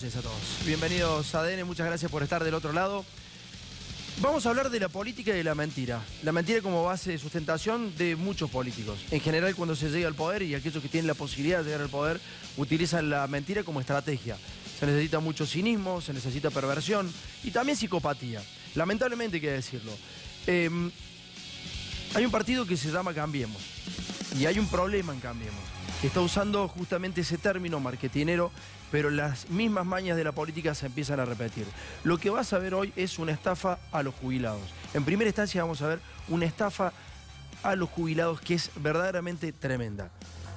noches a todos. Bienvenidos a ADN, muchas gracias por estar del otro lado. Vamos a hablar de la política y de la mentira. La mentira como base de sustentación de muchos políticos. En general, cuando se llega al poder y aquellos que tienen la posibilidad de llegar al poder utilizan la mentira como estrategia. Se necesita mucho cinismo, se necesita perversión y también psicopatía. Lamentablemente hay que decirlo. Hay un partido que se llama Cambiemos y hay un problema en Cambiemos, que está usando justamente ese término marketinero, pero las mismas mañas de la política se empiezan a repetir. Lo que vas a ver hoy es una estafa a los jubilados. En primera instancia vamos a ver una estafa a los jubilados que es verdaderamente tremenda.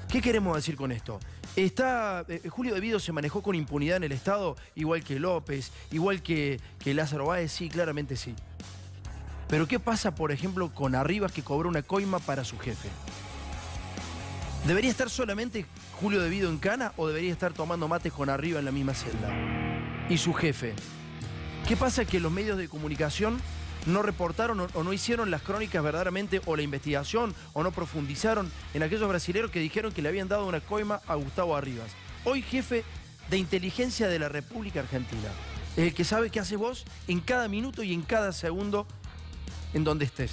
¿Qué queremos decir con esto? Julio De Vido se manejó con impunidad en el Estado, igual que López, igual que Lázaro Báez, sí, claramente sí. Pero ¿qué pasa, por ejemplo, con Arribas, que cobró una coima para su jefe? ¿Debería estar solamente Julio De Vido en cana o debería estar tomando mates con Arribas en la misma celda? Y su jefe. ¿Qué pasa que los medios de comunicación no reportaron o no hicieron las crónicas verdaderamente, o la investigación, o no profundizaron en aquellos brasileños que dijeron que le habían dado una coima a Gustavo Arribas, hoy jefe de inteligencia de la República Argentina? Es el que sabe qué haces vos en cada minuto y en cada segundo en donde estés.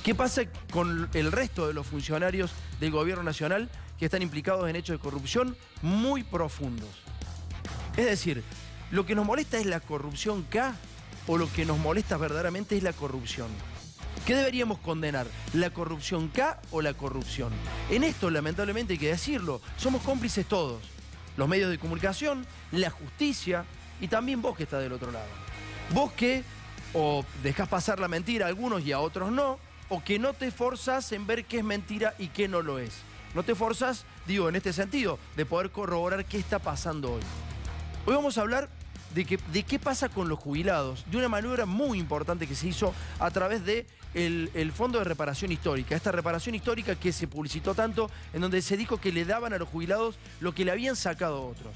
¿Qué pasa con el resto de los funcionarios del gobierno nacional que están implicados en hechos de corrupción muy profundos? Es decir, ¿lo que nos molesta es la corrupción K o lo que nos molesta verdaderamente es la corrupción? ¿Qué deberíamos condenar? ¿La corrupción K o la corrupción? En esto, lamentablemente, hay que decirlo, somos cómplices todos. Los medios de comunicación, la justicia y también vos que estás del otro lado. Vos que o dejás pasar la mentira a algunos y a otros no, o que no te esforzás en ver qué es mentira y qué no lo es. No te esforzás, digo, en este sentido, de poder corroborar qué está pasando hoy. Hoy vamos a hablar de qué pasa con los jubilados, de una maniobra muy importante que se hizo a través de el Fondo de Reparación Histórica. Esta reparación histórica que se publicitó tanto, en donde se dijo que le daban a los jubilados lo que le habían sacado a otros.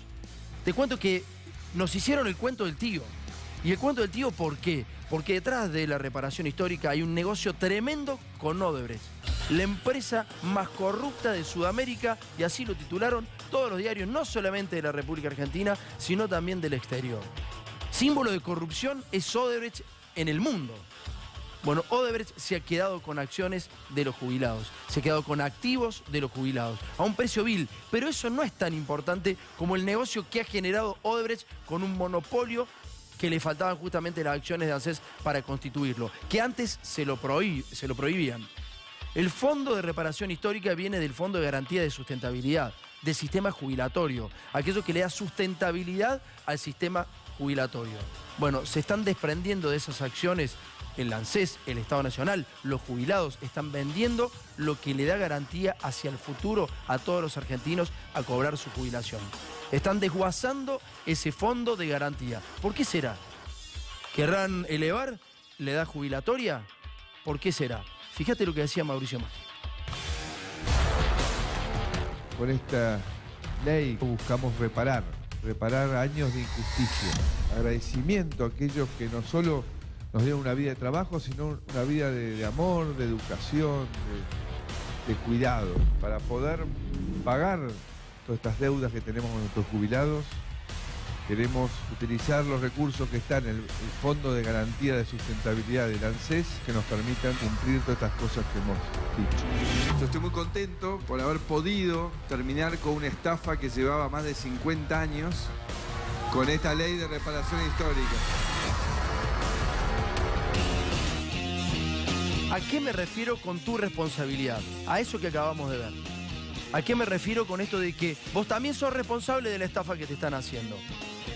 Te cuento que nos hicieron el cuento del tío. ¿Y el cuento del tío por qué? Porque detrás de la reparación histórica hay un negocio tremendo con Odebrecht, la empresa más corrupta de Sudamérica, y así lo titularon todos los diarios, no solamente de la República Argentina, sino también del exterior. Símbolo de corrupción es Odebrecht en el mundo. Bueno, Odebrecht se ha quedado con acciones de los jubilados, se ha quedado con activos de los jubilados, a un precio vil, pero eso no es tan importante como el negocio que ha generado Odebrecht con un monopolio que le faltaban justamente las acciones de ANSES para constituirlo, que antes se lo prohibían. El Fondo de Reparación Histórica viene del Fondo de Garantía de Sustentabilidad, del sistema jubilatorio, aquello que le da sustentabilidad al sistema jubilatorio. Bueno, se están desprendiendo de esas acciones el ANSES, el Estado Nacional, los jubilados están vendiendo lo que le da garantía hacia el futuro a todos los argentinos a cobrar su jubilación. Están desguazando ese fondo de garantía. ¿Por qué será? ¿Querrán elevar la edad jubilatoria? ¿Por qué será? Fíjate lo que decía Mauricio Macri. Con esta ley buscamos reparar años de injusticia. Agradecimiento a aquellos que no solo nos dieron una vida de trabajo, sino una vida de amor, de educación, de cuidado, para poder pagar todas estas deudas que tenemos con nuestros jubilados. Queremos utilizar los recursos que están en el Fondo de Garantía de Sustentabilidad del ANSES, que nos permitan cumplir todas estas cosas que hemos dicho. Yo estoy muy contento por haber podido terminar con una estafa que llevaba más de 50 años con esta ley de reparación histórica. ¿A qué me refiero con tu responsabilidad? A eso que acabamos de ver. ¿A qué me refiero con esto de que vos también sos responsable de la estafa que te están haciendo?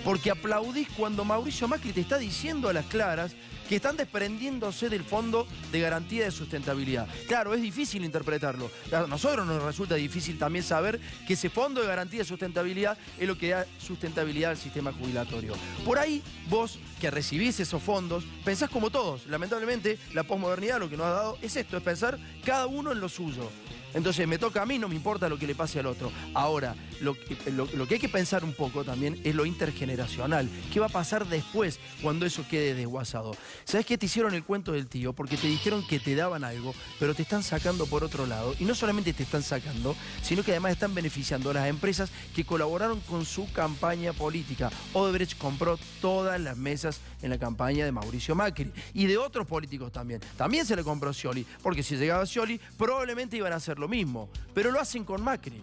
Porque aplaudís cuando Mauricio Macri te está diciendo a las claras que están desprendiéndose del Fondo de Garantía de Sustentabilidad. Claro, es difícil interpretarlo. A nosotros nos resulta difícil también saber que ese Fondo de Garantía de Sustentabilidad es lo que da sustentabilidad al sistema jubilatorio. Por ahí, vos que recibís esos fondos, pensás como todos. Lamentablemente, la posmodernidad lo que nos ha dado es esto, es pensar cada uno en lo suyo. Entonces me toca a mí, no me importa lo que le pase al otro. Ahora, lo que hay que pensar un poco también es lo intergeneracional. ¿Qué va a pasar después cuando eso quede desguazado? ¿Sabes qué? Te hicieron el cuento del tío porque te dijeron que te daban algo, pero te están sacando por otro lado. Y no solamente te están sacando, sino que además están beneficiando a las empresas que colaboraron con su campaña política. Odebrecht compró todas las mesas en la campaña de Mauricio Macri y de otros políticos también. También se le compró Scioli, porque si llegaba Scioli probablemente iban a hacer lo mismo, pero lo hacen con Macri.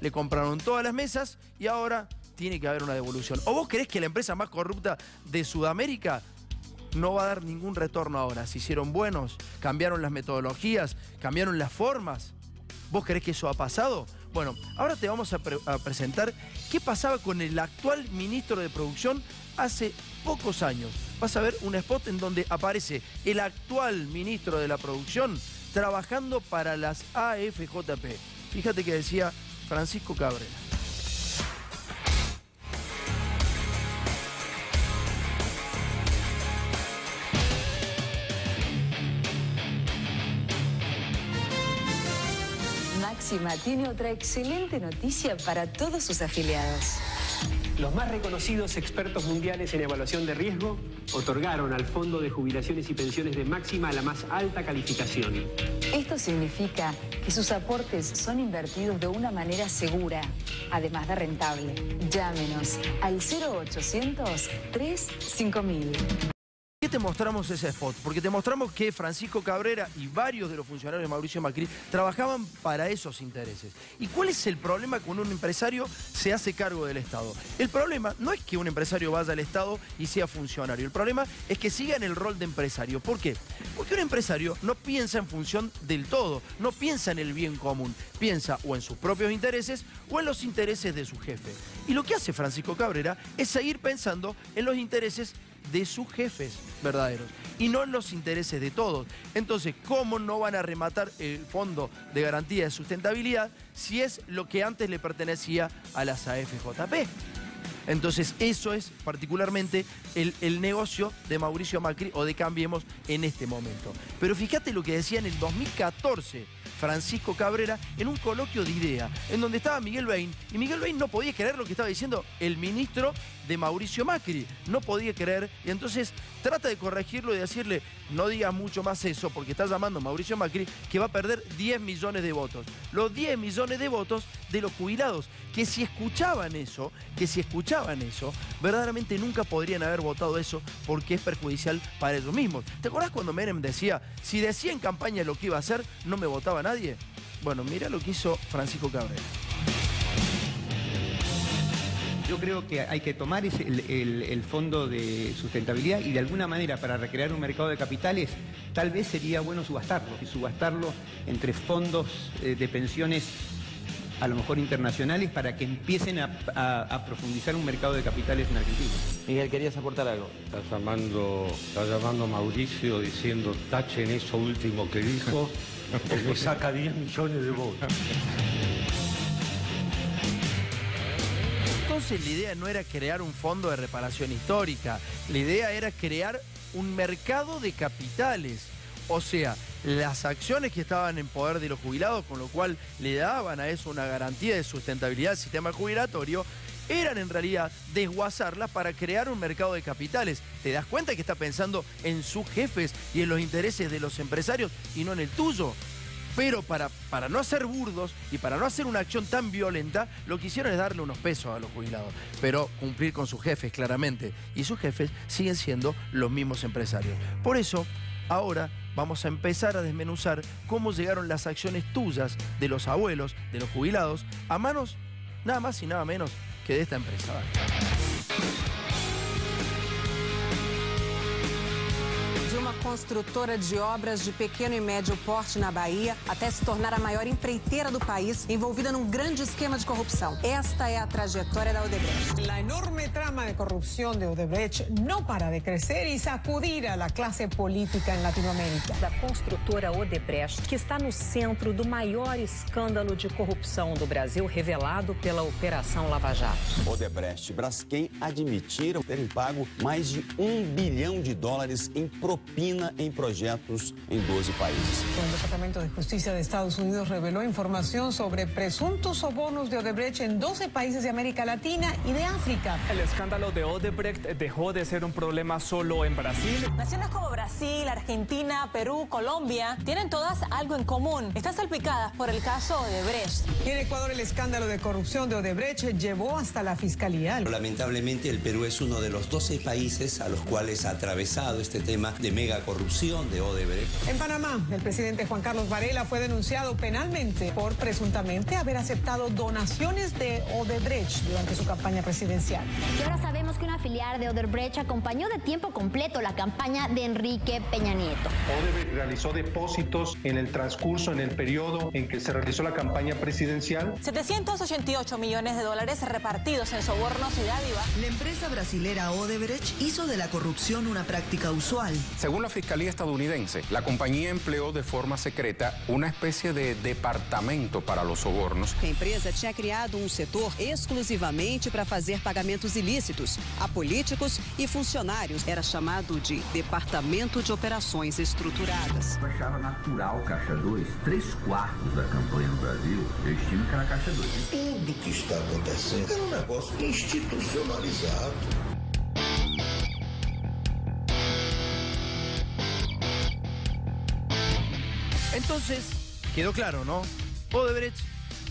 Le compraron todas las mesas y ahora tiene que haber una devolución. ¿O vos creés que la empresa más corrupta de Sudamérica no va a dar ningún retorno ahora? Se hicieron buenos, cambiaron las metodologías, cambiaron las formas. ¿Vos creés que eso ha pasado? Bueno, ahora te vamos a presentar qué pasaba con el actual ministro de Producción hace pocos años. Vas a ver un spot en donde aparece el actual ministro de la Producción trabajando para las AFJP. Fíjate que decía Francisco Cabrera. Máxima tiene otra excelente noticia para todos sus afiliados. Los más reconocidos expertos mundiales en evaluación de riesgo otorgaron al Fondo de Jubilaciones y Pensiones de Máxima la más alta calificación. Esto significa que sus aportes son invertidos de una manera segura, además de rentable. Llámenos al 0800 35000. ¿Por qué te mostramos ese spot? Porque te mostramos que Francisco Cabrera y varios de los funcionarios de Mauricio Macri trabajaban para esos intereses. ¿Y cuál es el problema cuando un empresario se hace cargo del Estado? El problema no es que un empresario vaya al Estado y sea funcionario. El problema es que siga en el rol de empresario. ¿Por qué? Porque un empresario no piensa en función del todo, no piensa en el bien común. Piensa o en sus propios intereses o en los intereses de su jefe. Y lo que hace Francisco Cabrera es seguir pensando en los intereses de sus jefes verdaderos y no en los intereses de todos. Entonces, ¿cómo no van a rematar el Fondo de Garantía de Sustentabilidad si es lo que antes le pertenecía a las AFJP? Entonces, eso es particularmente el negocio de Mauricio Macri o de Cambiemos en este momento. Pero fíjate lo que decía en el 2014 Francisco Cabrera en un coloquio de idea, en donde estaba Miguel Bain, y Miguel Bain no podía creer lo que estaba diciendo el ministro de Mauricio Macri, no podía creer, y entonces trata de corregirlo y decirle, no digas mucho más eso, porque está llamando a Mauricio Macri que va a perder 10 millones de votos. Los 10 millones de votos de los jubilados, que si escuchaban eso, verdaderamente nunca podrían haber votado eso porque es perjudicial para ellos mismos. ¿Te acordás cuando Menem decía, si decía en campaña lo que iba a hacer, no me votaba nadie? Bueno, mira lo que hizo Francisco Cabrera. Yo creo que hay que tomar el Fondo de Sustentabilidad y de alguna manera para recrear un mercado de capitales tal vez sería bueno subastarlo entre fondos de pensiones a lo mejor internacionales para que empiecen a profundizar un mercado de capitales en Argentina. Miguel, ¿querías aportar algo? Está llamando a Mauricio diciendo tachen eso último que dijo, que me saca 10 millones de votos. Entonces la idea no era crear un fondo de reparación histórica, la idea era crear un mercado de capitales. O sea, las acciones que estaban en poder de los jubilados, con lo cual le daban a eso una garantía de sustentabilidad del sistema jubilatorio, eran en realidad desguazarlas para crear un mercado de capitales. ¿Te das cuenta que está pensando en sus jefes y en los intereses de los empresarios y no en el tuyo? Pero para no ser burdos y para no hacer una acción tan violenta, lo que hicieron es darle unos pesos a los jubilados, pero cumplir con sus jefes claramente. Y sus jefes siguen siendo los mismos empresarios. Por eso, ahora vamos a empezar a desmenuzar cómo llegaron las acciones tuyas, de los abuelos, de los jubilados, a manos nada más y nada menos que de esta empresa. De uma construtora de obras de pequeno e médio porte na Bahia até se tornar a maior empreiteira do país, envolvida num grande esquema de corrupção. Esta é a trajetória da Odebrecht. La enorme trama de corrupción de Odebrecht no para de crecer y sacudir a la clase política en Latinoamérica. Da construtora Odebrecht, que está no centro do maior escândalo de corrupção do Brasil, revelado pela Operação Lava Jato. Odebrecht e Braskem admitiram terem pago mais de $1 bilhão em propina propina em projetos em 12 países. El Departamento de Justicia de Estados Unidos reveló información sobre presuntos sobornos de Odebrecht en 12 países de América Latina y de África. El escándalo de Odebrecht dejó de ser un problema solo en Brasil. Naciones como Brasil, Argentina, Perú, Colombia tienen todas algo en común. Están salpicadas por el caso Odebrecht. Y en Ecuador el escándalo de corrupción de Odebrecht llevó hasta la fiscalía. Lamentablemente el Perú es uno de los 12 países a los cuales ha atravesado este tema de mega corrupción de Odebrecht. En Panamá, el presidente Juan Carlos Varela fue denunciado penalmente por presuntamente haber aceptado donaciones de Odebrecht durante su campaña presidencial. Y ahora sabemos que una filial de Odebrecht acompañó de tiempo completo la campaña de Enrique Peña Nieto. Odebrecht realizó depósitos en el transcurso, en el periodo en que se realizó la campaña presidencial. 788 millones de dólares repartidos en sobornos y dádivas. La empresa brasilera Odebrecht hizo de la corrupción una práctica usual. Según la Fiscalía estadounidense, la compañía empleó de forma secreta una especie de departamento para los sobornos. A empresa tinha criado setor exclusivamente para fazer pagamentos ilícitos a políticos e funcionários. Era chamado de Departamento de Operações Estruturadas. Eu achava natural Caixa 2, 3/4 da campanha no Brasil, eu estimo que era Caixa 2. Tudo que está acontecendo é um negócio institucionalizado. Entonces, quedó claro, ¿no? Odebrecht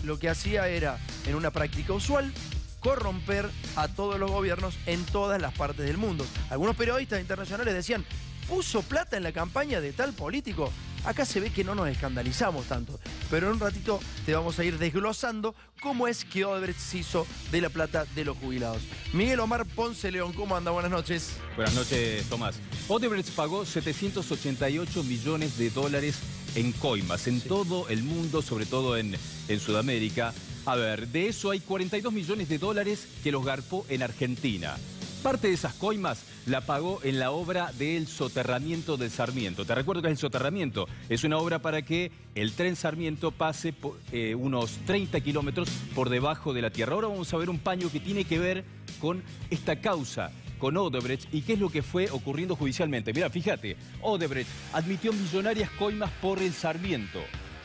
lo que hacía era, en una práctica usual, corromper a todos los gobiernos en todas las partes del mundo. Algunos periodistas internacionales decían, ¿puso plata en la campaña de tal político? Acá se ve que no nos escandalizamos tanto, pero en un ratito te vamos a ir desglosando cómo es que Odebrecht se hizo de la plata de los jubilados. Miguel Omar Ponce León, ¿cómo anda? Buenas noches. Buenas noches, Tomás. Odebrecht pagó 788 millones de dólares en coimas, en todo el mundo, sobre todo en Sudamérica. A ver, de eso hay 42 millones de dólares que los garpó en Argentina. Parte de esas coimas la pagó en la obra del soterramiento del Sarmiento. Te recuerdo que es el soterramiento. Es una obra para que el tren Sarmiento pase por, unos 30 kilómetros por debajo de la tierra. Ahora vamos a ver un paño que tiene que ver con esta causa, con Odebrecht, y qué es lo que fue ocurriendo judicialmente. Mirá, fíjate, Odebrecht admitió millonarias coimas por el Sarmiento.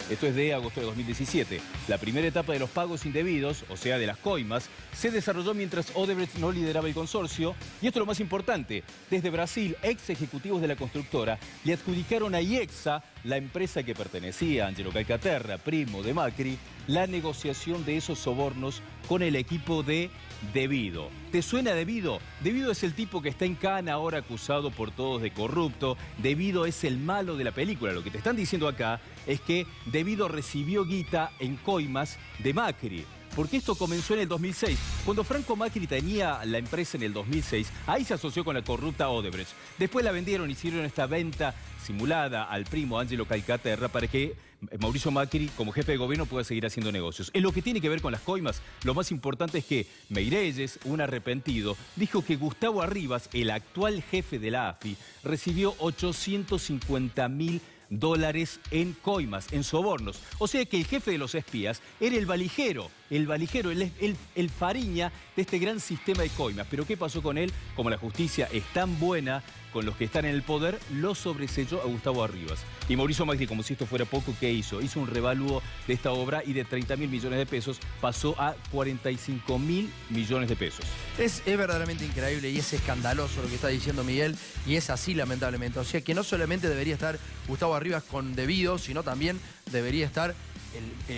Esto es de agosto de 2017. La primera etapa de los pagos indebidos, o sea, de las coimas, se desarrolló mientras Odebrecht no lideraba el consorcio. Y esto es lo más importante. Desde Brasil, ex ejecutivos de la constructora le adjudicaron a IEXA, la empresa que pertenecía a Angelo Calcaterra, primo de Macri, la negociación de esos sobornos con el equipo de Devido. ¿Te suena Devido? Devido es el tipo que está en Cana ahora acusado por todos de corrupto. Devido es el malo de la película. Lo que te están diciendo acá es que Devido recibió guita en coimas de Macri. Porque esto comenzó en el 2006. Cuando Franco Macri tenía la empresa en el 2006, ahí se asoció con la corrupta Odebrecht. Después la vendieron, hicieron esta venta simulada al primo Angelo Calcaterra para que Mauricio Macri, como jefe de gobierno, pueda seguir haciendo negocios. En lo que tiene que ver con las coimas, lo más importante es que Meirelles, un arrepentido, dijo que Gustavo Arribas, el actual jefe de la AFI, recibió 850.000 dólares en coimas, en sobornos. O sea que el jefe de los espías era el valijero, el Fariña de este gran sistema de coimas. Pero ¿qué pasó con él? Como la justicia es tan buena con los que están en el poder, lo sobreselló a Gustavo Arribas. Y Mauricio Macri, como si esto fuera poco, ¿qué hizo? Hizo un revalúo de esta obra y de 30.000 millones de pesos pasó a 45.000 millones de pesos. Es verdaderamente increíble y es escandaloso lo que está diciendo Miguel, y es así lamentablemente. O sea que no solamente debería estar Gustavo Arribas con Devido, sino también debería estar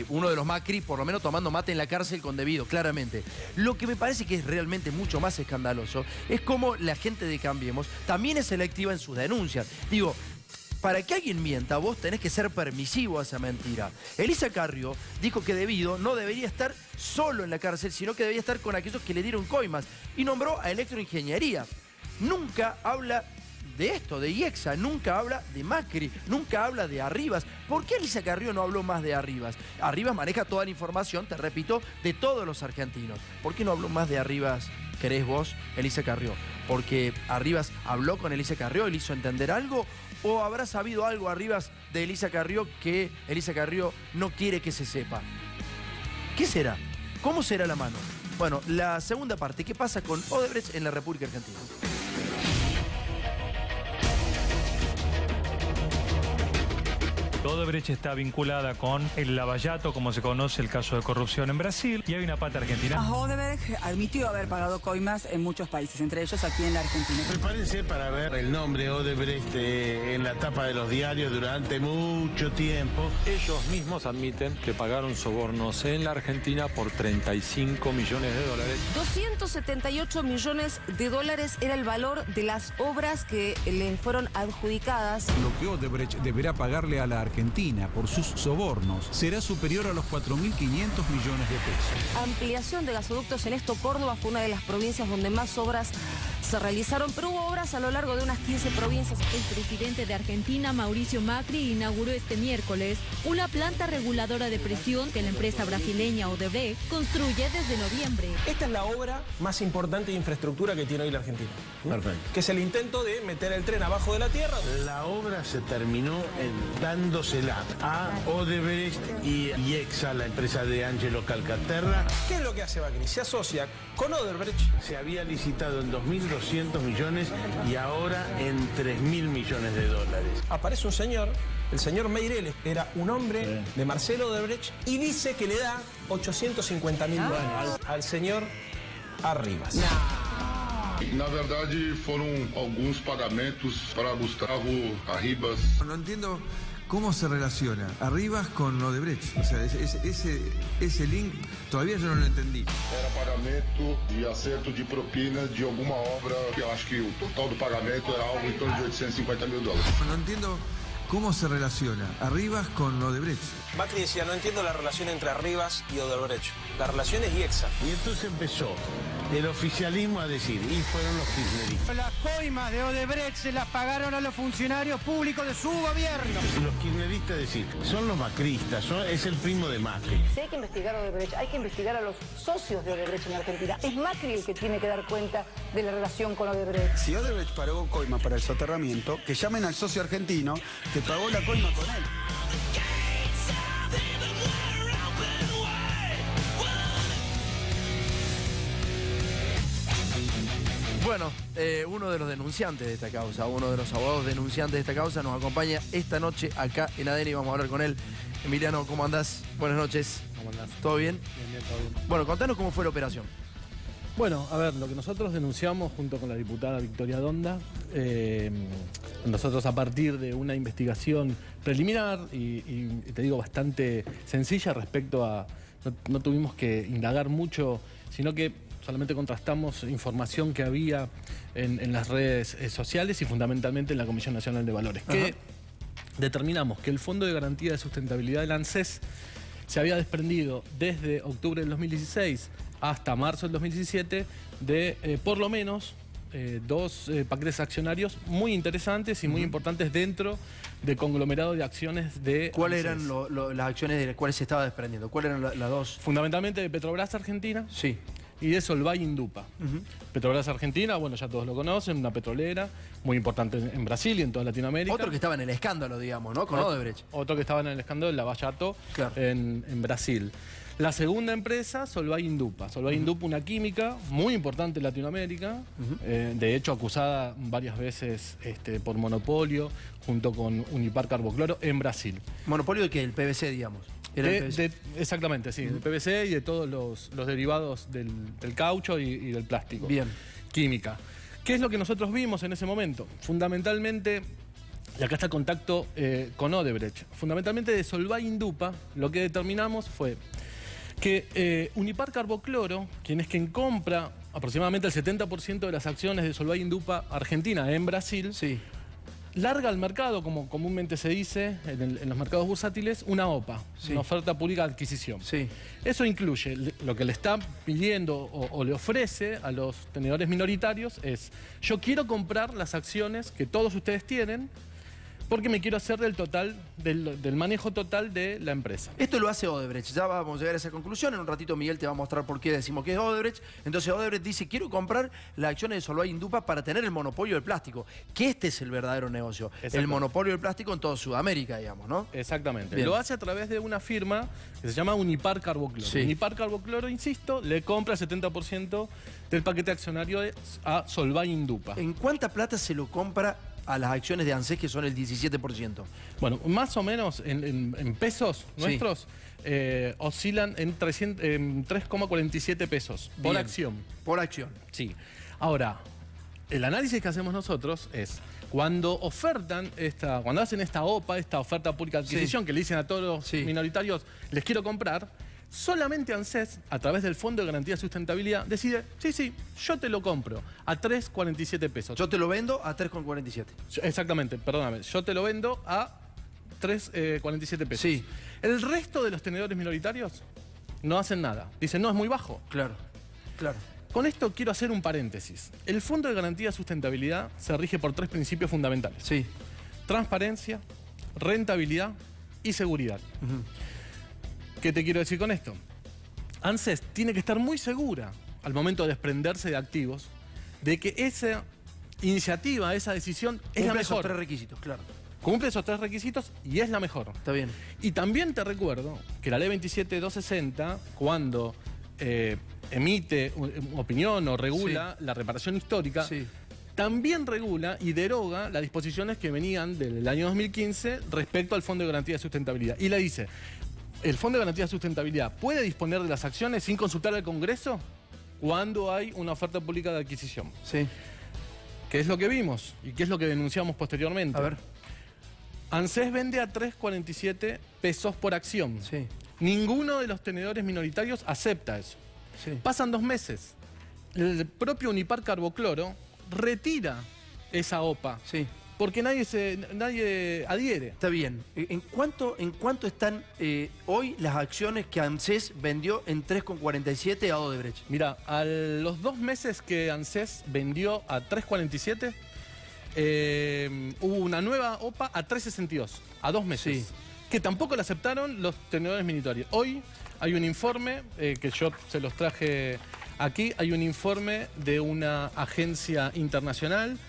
uno de los Macri, por lo menos tomando mate en la cárcel con Devido, claramente. Lo que me parece que es realmente mucho más escandaloso es cómo la gente de Cambiemos también es selectiva en sus denuncias. Digo, para que alguien mienta, vos tenés que ser permisivo a esa mentira. Elisa Carrió dijo que Devido no debería estar solo en la cárcel, sino que debería estar con aquellos que le dieron coimas, y nombró a Electroingeniería. Nunca habla de esto, de IEXA, nunca habla de Macri, nunca habla de Arribas. ¿Por qué Elisa Carrió no habló más de Arribas? Arribas maneja toda la información, te repito, de todos los argentinos. ¿Por qué no habló más de Arribas, querés vos, Elisa Carrió? ¿Porque Arribas habló con Elisa Carrió y le hizo entender algo? ¿O habrá sabido algo Arribas de Elisa Carrió que Elisa Carrió no quiere que se sepa? ¿Qué será? ¿Cómo será la mano? Bueno, la segunda parte, ¿qué pasa con Odebrecht en la República Argentina? Odebrecht está vinculada con el lavallato, como se conoce el caso de corrupción en Brasil, y hay una pata argentina. Odebrecht admitió haber pagado coimas en muchos países, entre ellos aquí en la Argentina. Prepárense para ver el nombre Odebrecht en la tapa de los diarios durante mucho tiempo. Ellos mismos admiten que pagaron sobornos en la Argentina por 35 millones de dólares. 278 millones de dólares era el valor de las obras que le fueron adjudicadas. Lo que Odebrecht deberá pagarle a la Argentina por sus sobornos será superior a los 4.500 millones de pesos. Ampliación de gasoductos en esto, Córdoba fue una de las provincias donde más obras se realizaron, pero hubo obras a lo largo de unas 15 provincias. El presidente de Argentina, Mauricio Macri, inauguró este miércoles una planta reguladora de presión que la empresa brasileña Odebrecht construye desde noviembre. Esta es la obra más importante de infraestructura que tiene hoy la Argentina. Perfecto. Que es el intento de meter el tren abajo de la tierra. La obra se terminó dándosela a Odebrecht y EXA, la empresa de Angelo Calcaterra. ¿Qué es lo que hace Macri? Se asocia con Odebrecht. Se había licitado en 2.200 millones y ahora en 3.000 millones de dólares. Aparece un señor, el señor Meireles, era un hombre de Marcelo Odebrecht, y dice que le da 850.000 dólares al señor Arribas. Na verdade, foram alguns pagamentos para Gustavo Arribas. No entiendo cómo se relaciona Arribas con Odebrecht. O sea, ese link todavía yo no lo entendí. Era pagamento e acerto de propina de alguma obra, que eu acho que o total do pagamento era algo em torno de 850 mil dólares. No entiendo cómo se relaciona Arribas con Odebrecht. Macri decía, no entiendo la relación entre Arribas y Odebrecht. La relación es IEXA. Y entonces empezó el oficialismo a decir, y fueron los kirchneristas. Las coimas de Odebrecht se las pagaron a los funcionarios públicos de su gobierno. Los kirchneristas decir, son los macristas, es el primo de Macri. Si hay que investigar a Odebrecht, hay que investigar a los socios de Odebrecht en Argentina. Es Macri el que tiene que dar cuenta de la relación con Odebrecht. Si Odebrecht pagó coima para el soterramiento, que llamen al socio argentino que pagó la coima con él. Bueno, uno de los denunciantes de esta causa, uno de los abogados denunciantes de esta causa nos acompaña esta noche acá en ADN y vamos a hablar con él. Emiliano, ¿cómo andás? Buenas noches. ¿Cómo andás? ¿Todo bien? Bien, todo bien. Bueno, contanos cómo fue la operación. Bueno, a ver, lo que nosotros denunciamos junto con la diputada Victoria Donda, nosotros a partir de una investigación preliminar y te digo bastante sencilla respecto a... No tuvimos que indagar mucho, sino que solamente contrastamos información que había en las redes sociales y fundamentalmente en la Comisión Nacional de Valores. Que determinamos que el Fondo de Garantía de Sustentabilidad del ANSES se había desprendido desde octubre del 2016 hasta marzo del 2017 de por lo menos dos paquetes accionarios muy interesantes y muy importantes dentro del conglomerado de acciones de ¿Cuáles ANSES. eran las acciones de las cuales se estaba desprendiendo? ¿Cuáles eran las dos? Fundamentalmente de Petrobras Argentina. Sí. Y de Solvay Indupa. Petrobras Argentina, bueno, ya todos lo conocen, una petrolera muy importante en Brasil y en toda Latinoamérica. Otro que estaba en el escándalo, digamos, ¿no? Con Odebrecht. Otro que estaba en el escándalo de Lavallato en Brasil. La segunda empresa, Solvay Indupa. Solvay Indupa, una química muy importante en Latinoamérica, de hecho acusada varias veces por monopolio, junto con Unipar Carbocloro en Brasil. ¿Monopolio de qué? El PVC, digamos. Exactamente, sí, del PVC y de todos los derivados del caucho y del plástico. Bien. Química. ¿Qué es lo que nosotros vimos en ese momento? Fundamentalmente, y acá está el contacto con Odebrecht, fundamentalmente de Solvay Indupa, lo que determinamos fue que Unipar Carbocloro, quien compra aproximadamente el 70% de las acciones de Solvay Indupa Argentina en Brasil, larga al mercado, como comúnmente se dice en los mercados bursátiles, una OPA, una oferta pública de adquisición. Eso incluye lo que le está pidiendo o le ofrece a los tenedores minoritarios es: yo quiero comprar las acciones que todos ustedes tienen porque me quiero hacer del manejo total de la empresa. Esto lo hace Odebrecht, ya vamos a llegar a esa conclusión. En un ratito Miguel te va a mostrar por qué decimos que es Odebrecht. Entonces Odebrecht dice, quiero comprar las acciones de Solvay Indupa para tener el monopolio del plástico. Que este es el verdadero negocio, el monopolio del plástico en toda Sudamérica, digamos, ¿no? Exactamente. Bien. Lo hace a través de una firma que se llama Unipar Carbocloro. Unipar Carbocloro, insisto, le compra el 70% del paquete accionario a Solvay Indupa. ¿En cuánta plata se lo compra a las acciones de ANSES, que son el 17%. Bueno, más o menos en pesos nuestros oscilan en 3,47 pesos por acción. Por acción. Sí. Ahora, el análisis que hacemos nosotros es cuando cuando hacen esta OPA, esta oferta pública de adquisición, que le dicen a todos los minoritarios, les quiero comprar, solamente ANSES, a través del Fondo de Garantía de Sustentabilidad, decide, sí, yo te lo compro a 3,47 pesos. Yo te lo vendo a 3,47. Exactamente, perdóname. Yo te lo vendo a 3,47 pesos. Sí. El resto de los tenedores minoritarios no hacen nada. Dicen, no, es muy bajo. Claro, claro. Con esto quiero hacer un paréntesis. El Fondo de Garantía de Sustentabilidad se rige por 3 principios fundamentales. Sí. Transparencia, rentabilidad y seguridad. ¿Qué te quiero decir con esto? ANSES tiene que estar muy segura al momento de desprenderse de activos de que esa iniciativa, esa decisión es la mejor. Cumple esos 3 requisitos, claro. Cumple esos 3 requisitos y es la mejor. Está bien. Y también te recuerdo que la ley 27.260, cuando emite opinión o regula la reparación histórica, también regula y deroga las disposiciones que venían del año 2015 respecto al Fondo de Garantía de Sustentabilidad. Y le dice, ¿el Fondo de Garantía de Sustentabilidad puede disponer de las acciones sin consultar al Congreso cuando hay una oferta pública de adquisición? Sí. ¿Qué es lo que vimos? ¿Y qué es lo que denunciamos posteriormente? A ver. ANSES vende a 3,47 pesos por acción. Sí. Ninguno de los tenedores minoritarios acepta eso. Sí. Pasan 2 meses. El propio Unipar Carbocloro retira esa OPA. Sí. Porque nadie adhiere. Está bien. ¿En cuánto están hoy las acciones que ANSES vendió en 3,47 a Odebrecht? Mira, a los 2 meses que ANSES vendió a 3,47, hubo una nueva OPA a 3,62, a 2 meses. Sí. Que tampoco la aceptaron los tenedores minoritarios. Hoy hay un informe, que yo se los traje aquí, hay un informe de una agencia internacional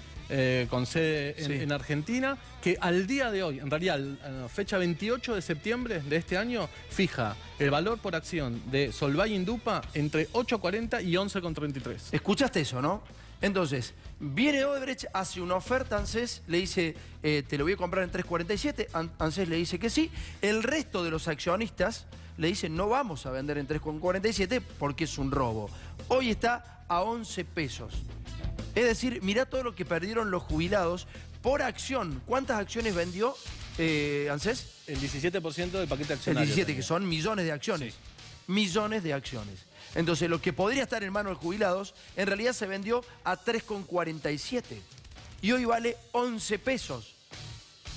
con sede en Argentina, que al día de hoy, en realidad, fecha 28 de septiembre de este año, fija el valor por acción de Solvay Indupa entre 8,40 y 11,33. ¿Escuchaste eso, no? Entonces, viene Odebrecht, hace una oferta a ANSES, le dice, te lo voy a comprar en 3,47, ANSES le dice que sí, el resto de los accionistas le dicen, no vamos a vender en 3,47 porque es un robo. Hoy está a 11 pesos. Es decir, mirá todo lo que perdieron los jubilados por acción. ¿Cuántas acciones vendió ANSES? El 17% del paquete accionario. El 17, que son millones de acciones. Sí. Millones de acciones. Entonces, lo que podría estar en manos de los jubilados, en realidad se vendió a 3,47. Y hoy vale 11 pesos.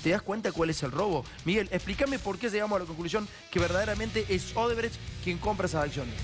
¿Te das cuenta cuál es el robo? Miguel, explícame por qué llegamos a la conclusión que verdaderamente es Odebrecht quien compra esas acciones.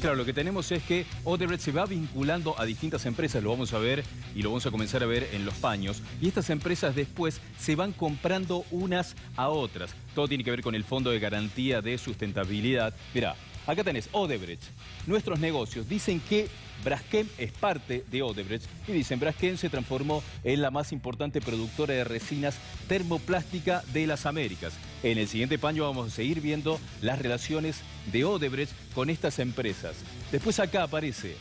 Claro, lo que tenemos es que Odebrecht se va vinculando a distintas empresas, lo vamos a ver y lo vamos a comenzar a ver en los paños, y estas empresas después se van comprando unas a otras. Todo tiene que ver con el Fondo de Garantía de Sustentabilidad. Mirá, acá tenés Odebrecht. Nuestros negocios dicen que Braskem es parte de Odebrecht y dicen Braskem se transformó en la más importante productora de resinas termoplástica de las Américas. En el siguiente paño vamos a seguir viendo las relaciones de Odebrecht con estas empresas. Después acá aparece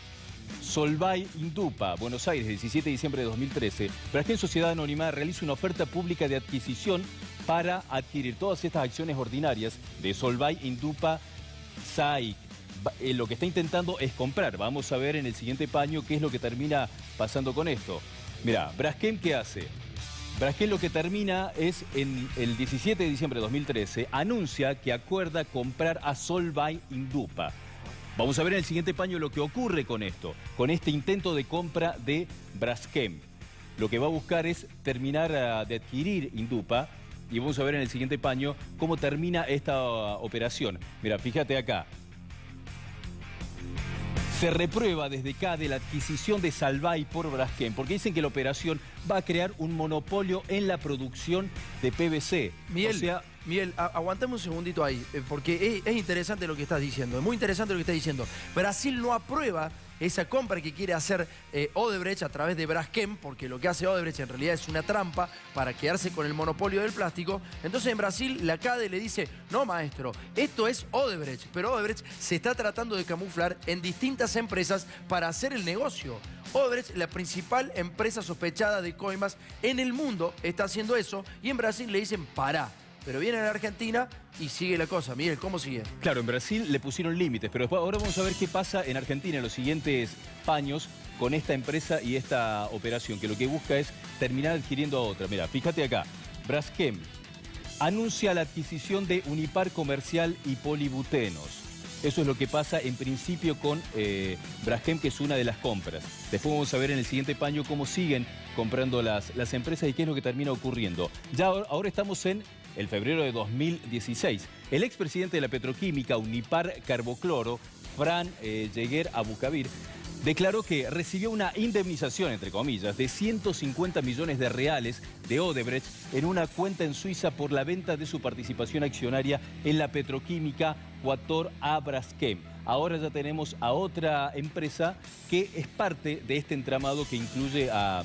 Solvay Indupa, Buenos Aires, 17 de diciembre de 2013. Braskem Sociedad Anónima realiza una oferta pública de adquisición para adquirir todas estas acciones ordinarias de Solvay Indupa SAIC. Lo que está intentando es comprar. Vamos a ver en el siguiente paño qué es lo que termina pasando con esto. Mirá, Braskem, ¿qué hace? Braskem lo que termina es, en el 17 de diciembre de 2013, anuncia que acuerda comprar a Solvay Indupa. Vamos a ver en el siguiente paño lo que ocurre con esto, con este intento de compra de Braskem. Lo que va a buscar es terminar de adquirir Indupa, y vamos a ver en el siguiente paño cómo termina esta operación. Mira, fíjate acá. Se reprueba desde CADE la adquisición de Solvay por Braskem, porque dicen que la operación va a crear un monopolio en la producción de PVC. Miguel, aguantame un segundito ahí, porque es interesante lo que estás diciendo, es muy interesante lo que estás diciendo. Brasil no aprueba esa compra que quiere hacer Odebrecht a través de Braskem, porque lo que hace Odebrecht en realidad es una trampa para quedarse con el monopolio del plástico. Entonces en Brasil la CADE le dice, no maestro, esto es Odebrecht, pero Odebrecht se está tratando de camuflar en distintas empresas para hacer el negocio. Odebrecht, la principal empresa sospechada de coimas en el mundo, está haciendo eso y en Brasil le dicen pará. Pero viene a la Argentina y sigue la cosa. Miguel, ¿cómo sigue? Claro, en Brasil le pusieron límites, pero después, ahora vamos a ver qué pasa en Argentina en los siguientes años con esta empresa y esta operación, que lo que busca es terminar adquiriendo a otra. Mira, fíjate acá, Braskem anuncia la adquisición de Unipar Comercial y Polibutenos. Eso es lo que pasa en principio con Braskem, que es una de las compras. Después vamos a ver en el siguiente paño cómo siguen comprando las empresas y qué es lo que termina ocurriendo. Ya ahora estamos en el febrero de 2016. El expresidente de la petroquímica Unipar Carbocloro, Fran Yeguer Abucabir, declaró que recibió una indemnización, entre comillas, de 150 millones de reales de Odebrecht en una cuenta en Suiza por la venta de su participación accionaria en la petroquímica Quator a Braskem. Ahora ya tenemos a otra empresa que es parte de este entramado que incluye a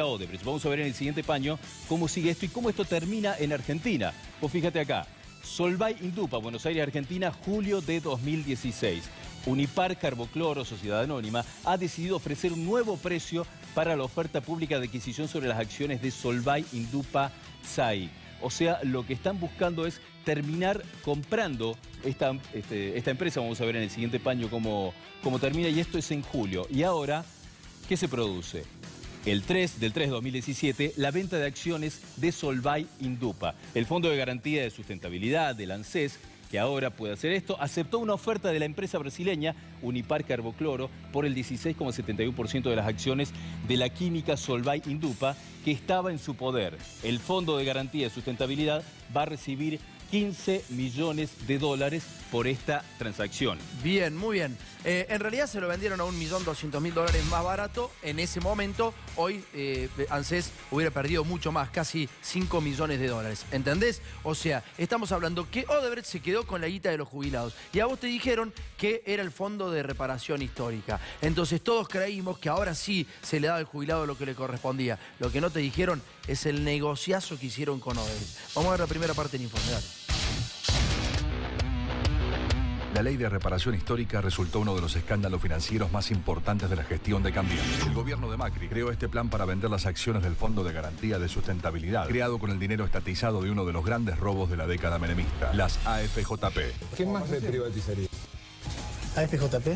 Odebrecht. Vamos a ver en el siguiente paño cómo sigue esto y cómo esto termina en Argentina. Pues fíjate acá, Solvay Indupa, Buenos Aires, Argentina, julio de 2016. Unipar Carbocloro, sociedad anónima, ha decidido ofrecer un nuevo precio para la oferta pública de adquisición sobre las acciones de Solvay Indupa SAI. O sea, lo que están buscando es terminar comprando esta empresa. Vamos a ver en el siguiente paño cómo termina, y esto es en julio. Y ahora, ¿qué se produce? El 3 del 3 de 2017, la venta de acciones de Solvay Indupa. El Fondo de Garantía de Sustentabilidad del ANSES, que ahora puede hacer esto, aceptó una oferta de la empresa brasileña Unipar Carbocloro por el 16,71% de las acciones de la química Solvay Indupa que estaba en su poder. El Fondo de Garantía de Sustentabilidad va a recibir 15 millones de dólares por esta transacción. Bien, muy bien. En realidad se lo vendieron a $1.200.000 más barato en ese momento. Hoy ANSES hubiera perdido mucho más, casi 5 millones de dólares. ¿Entendés? O sea, estamos hablando que Odebrecht se quedó con la guita de los jubilados. Y a vos te dijeron que era el Fondo de Reparación Histórica. Entonces todos creímos que ahora sí se le daba al jubilado lo que le correspondía. Lo que no te dijeron es el negociazo que hicieron con Odebrecht. Vamos a ver la primera parte del informe. Dale. La ley de reparación histórica resultó uno de los escándalos financieros más importantes de la gestión de Cambiemos. El gobierno de Macri creó este plan para vender las acciones del Fondo de Garantía de Sustentabilidad, creado con el dinero estatizado de uno de los grandes robos de la década menemista, las AFJP. ¿Qué más se privatizaría? ¿AFJP?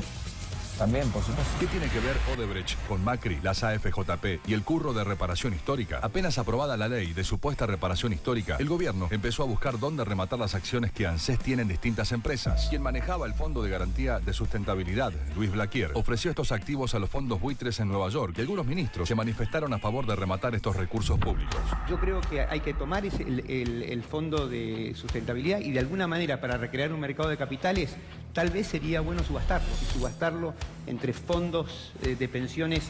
También, por supuesto. ¿Qué tiene que ver Odebrecht con Macri, las AFJP y el curro de reparación histórica? Apenas aprobada la ley de supuesta reparación histórica, el gobierno empezó a buscar dónde rematar las acciones que ANSES tiene en distintas empresas. Quien manejaba el Fondo de Garantía de Sustentabilidad, Luis Blaquier, ofreció estos activos a los fondos buitres en Nueva York y algunos ministros se manifestaron a favor de rematar estos recursos públicos. Yo creo que hay que tomar el Fondo de Sustentabilidad y de alguna manera para recrear un mercado de capitales tal vez sería bueno subastarlo entre fondos de pensiones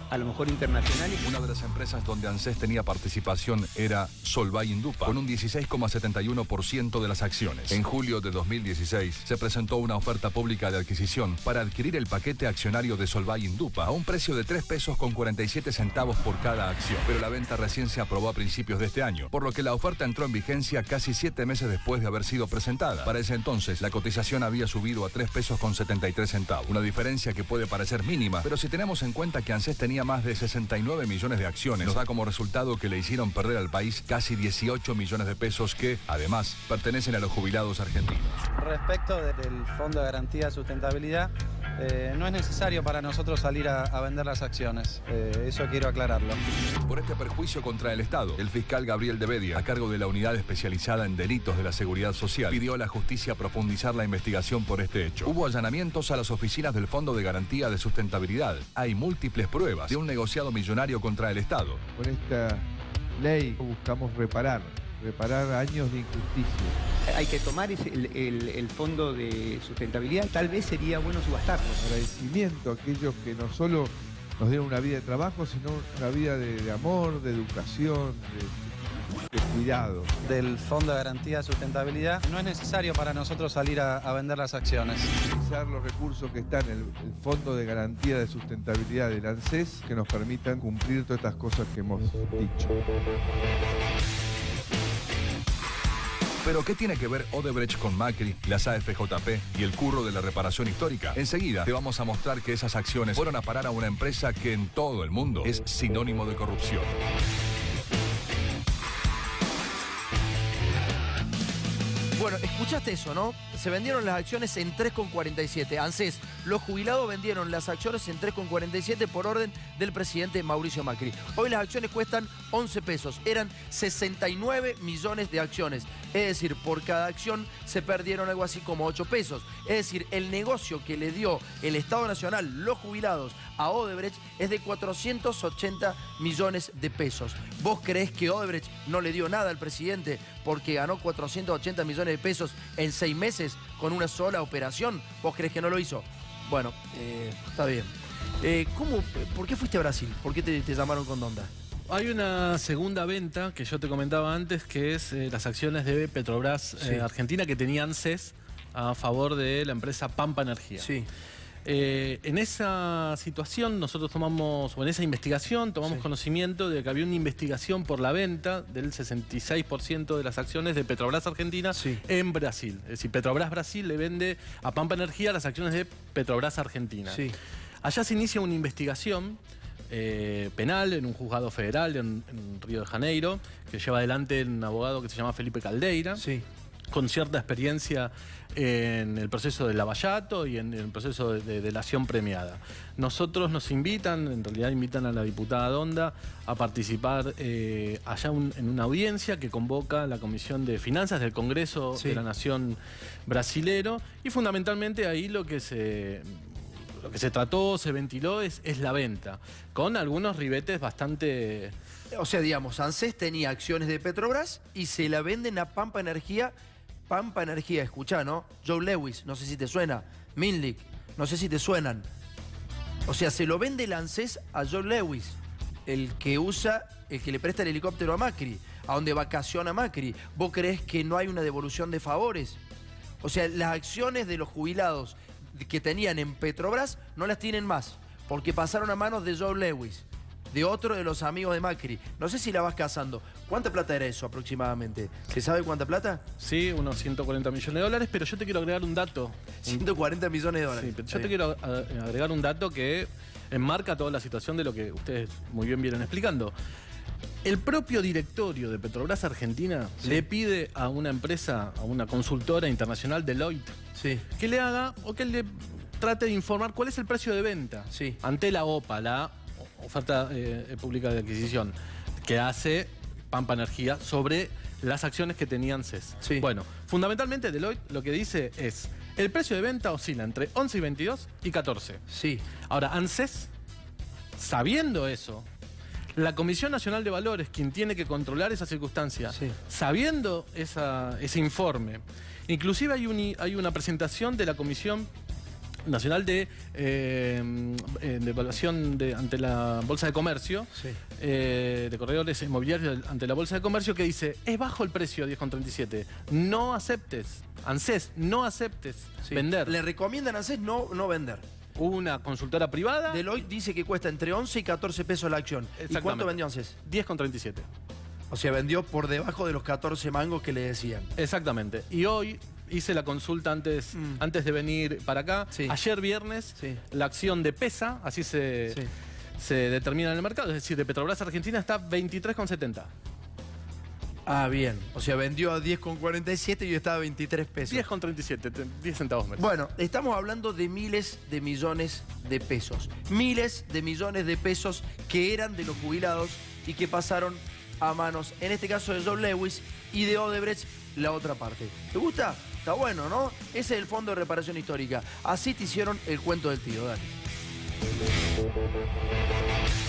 a lo mejor internacionales. Una de las empresas donde ANSES tenía participación era Solvay Indupa, con un 16,71% de las acciones. En julio de 2016 se presentó una oferta pública de adquisición para adquirir el paquete accionario de Solvay Indupa a un precio de 3 pesos con 47 centavos por cada acción. Pero la venta recién se aprobó a principios de este año, por lo que la oferta entró en vigencia casi 7 meses después de haber sido presentada. Para ese entonces, la cotización había subido a 3 pesos con 73 centavos. Una diferencia que puede parecer mínima, pero si tenemos en cuenta que ANSES tenía más de 69 millones de acciones, nos da como resultado que le hicieron perder al país casi 18 millones de pesos que, además, pertenecen a los jubilados argentinos. Respecto del Fondo de Garantía de Sustentabilidad, no es necesario para nosotros salir a vender las acciones. Eso quiero aclararlo. Por este perjuicio contra el Estado, el fiscal Gabriel de Bedia, a cargo de la unidad especializada en delitos de la seguridad social, pidió a la justicia profundizar la investigación por este hecho. Hubo allanamientos a las oficinas del Fondo de Garantía de Sustentabilidad. Hay múltiples pruebas de un negociado millonario contra el Estado. Con esta ley buscamos reparar años de injusticia. Hay que tomar el Fondo de Sustentabilidad, tal vez sería bueno subastarlo. Agradecimiento a aquellos que no solo nos dieron una vida de trabajo, sino una vida de amor, de educación, de cuidado. Del Fondo de Garantía de Sustentabilidad, no es necesario para nosotros salir a vender las acciones. Utilizar los recursos que están en el Fondo de Garantía de Sustentabilidad del ANSES que nos permitan cumplir todas estas cosas que hemos dicho. ¿Pero qué tiene que ver Odebrecht con Macri, las AFJP y el curro de la reparación histórica? Enseguida te vamos a mostrar que esas acciones fueron a parar a una empresa que en todo el mundo es sinónimo de corrupción. Bueno, escuchaste eso, ¿no? Se vendieron las acciones en 3,47. ANSES, los jubilados vendieron las acciones en 3,47 por orden del presidente Mauricio Macri. Hoy las acciones cuestan 11 pesos. Eran 69 millones de acciones. Es decir, por cada acción se perdieron algo así como 8 pesos. Es decir, el negocio que le dio el Estado Nacional, los jubilados, a Odebrecht es de 480 millones de pesos. ¿Vos creés que Odebrecht no le dio nada al presidente porque ganó 480 millones de pesos en 6 meses con una sola operación? ¿Vos creés que no lo hizo? Bueno, está bien. ¿Por qué fuiste a Brasil? ¿Por qué te llamaron con Donda? Hay una segunda venta que yo te comentaba antes, que es las acciones de Petrobras Argentina que tenía ANSES a favor de la empresa Pampa Energía. Sí. En esa situación nosotros tomamos, o en esa investigación, tomamos conocimiento de que había una investigación por la venta del 66% de las acciones de Petrobras Argentina en Brasil. Es decir, Petrobras Brasil le vende a Pampa Energía las acciones de Petrobras Argentina. Sí. Allá se inicia una investigación penal en un juzgado federal en Río de Janeiro, que lleva adelante un abogado que se llama Felipe Caldeira. Sí. Con cierta experiencia en el proceso del lavallato y en el proceso de delación premiada. Nosotros nos invitan, en realidad invitan a la diputada Donda a participar allá en una audiencia que convoca la Comisión de Finanzas del Congreso de la Nación brasilero, y fundamentalmente ahí lo que se trató, se ventiló es la venta, con algunos ribetes bastante... O sea, digamos, ANSES tenía acciones de Petrobras y se la venden a Pampa Energía. Pampa Energía, escuchá, ¿no? Joe Lewis, no sé si te suena. Minlick, no sé si te suenan. O sea, se lo vende el ANSES a Joe Lewis, el que le presta el helicóptero a Macri, a donde vacaciona Macri. ¿Vos creés que no hay una devolución de favores? O sea, las acciones de los jubilados que tenían en Petrobras no las tienen más, porque pasaron a manos de Joe Lewis, de otro de los amigos de Macri. No sé si la vas cazando. ¿Cuánta plata era eso aproximadamente? ¿Se sabe cuánta plata? Sí, unos 140 millones de dólares, pero yo te quiero agregar un dato. 140 millones de dólares. Sí, pero yo te quiero agregar un dato que enmarca toda la situación de lo que ustedes muy bien vienen explicando. El propio directorio de Petrobras Argentina le pide a una empresa, a una consultora internacional, Deloitte, que le haga o que le trate de informar cuál es el precio de venta ante la OPA, la oferta pública de adquisición, que hace Pampa Energía sobre las acciones que tenía ANSES. Bueno, fundamentalmente Deloitte lo que dice es: el precio de venta oscila entre 11 y 22 y 14. Ahora, ANSES, sabiendo eso, la Comisión Nacional de Valores, quien tiene que controlar esa circunstancia, sabiendo ese informe, inclusive hay una presentación de la Comisión Nacional de Evaluación ante la Bolsa de Comercio, de corredores inmobiliarios ante la Bolsa de Comercio, que dice: es bajo el precio 10,37, no aceptes, ANSES, no aceptes vender. Le recomiendan a ANSES no vender. Una consultora privada. Deloitte dice que cuesta entre 11 y 14 pesos la acción. ¿Y cuánto vendió ANSES? 10,37. O sea, vendió por debajo de los 14 mangos que le decían. Exactamente. Y hoy hice la consulta antes de venir para acá. Ayer viernes, la acción de PESA, así se determina en el mercado, es decir, de Petrobras Argentina, está 23,70. Ah, bien. O sea, vendió a 10,47 y hoy estaba a 23 pesos. 10,37, 10 centavos menos. Bueno, estamos hablando de miles de millones de pesos. Miles de millones de pesos que eran de los jubilados y que pasaron a manos, en este caso de Joe Lewis, y de Odebrecht, la otra parte. ¿Te gusta? Está bueno, ¿no? Ese es el Fondo de Reparación Histórica. Así te hicieron el cuento del tío, dale.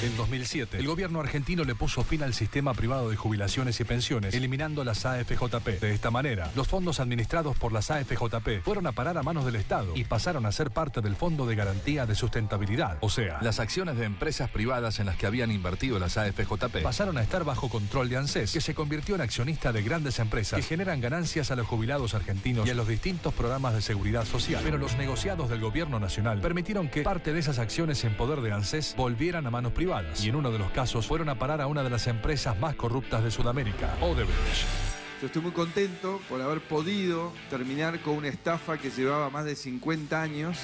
En 2007, el gobierno argentino le puso fin al sistema privado de jubilaciones y pensiones, eliminando las AFJP. De esta manera, los fondos administrados por las AFJP fueron a parar a manos del Estado y pasaron a ser parte del Fondo de Garantía de Sustentabilidad. O sea, las acciones de empresas privadas en las que habían invertido las AFJP pasaron a estar bajo control de ANSES, que se convirtió en accionista de grandes empresas que generan ganancias a los jubilados argentinos y a los distintos programas de seguridad social. Pero los negociados del gobierno nacional permitieron que parte de esas acciones en poder de ANSES volvieran a manos privadas. Y en uno de los casos fueron a parar a una de las empresas más corruptas de Sudamérica, Odebrecht. Yo estoy muy contento por haber podido terminar con una estafa que llevaba más de 50 años